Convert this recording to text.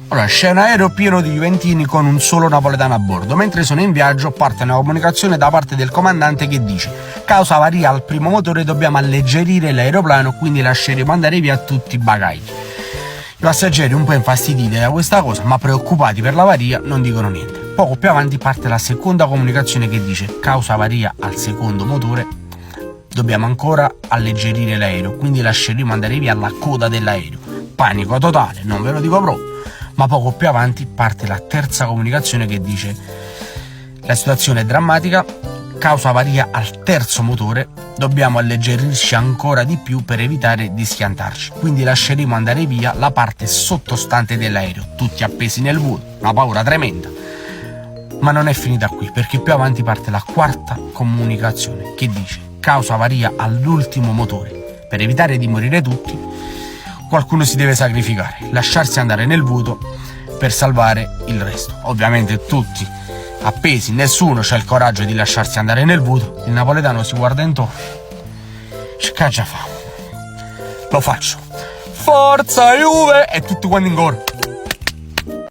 Allora, c'è un aereo pieno di juventini con un solo napoletano a bordo. Mentre sono in viaggio parte una comunicazione da parte del comandante che dice: causa avaria al primo motore dobbiamo alleggerire l'aeroplano, quindi lasceremo andare via tutti i bagagli. I passeggeri un po' infastiditi da questa cosa, ma preoccupati per l'avaria, non dicono niente. Poco più avanti parte la seconda comunicazione che dice: causa avaria al secondo motore dobbiamo ancora alleggerire l'aereo, quindi lasceremo andare via la coda dell'aereo. Panico totale, non ve lo dico proprio. Ma poco più avanti parte la terza comunicazione che dice: la situazione è drammatica, causa avaria al terzo motore, dobbiamo alleggerirci ancora di più per evitare di schiantarci, quindi lasceremo andare via la parte sottostante dell'aereo, tutti appesi nel vuoto, una paura tremenda. Ma non è finita qui, perché più avanti parte la quarta comunicazione che dice: causa avaria all'ultimo motore, per evitare di morire tutti qualcuno si deve sacrificare, lasciarsi andare nel vuoto per salvare il resto. Ovviamente tutti appesi, nessuno c'ha il coraggio di lasciarsi andare nel vuoto. Il napoletano si guarda intorno, che caccia fa? Lo faccio, forza Juve, e tutti quanti in coro.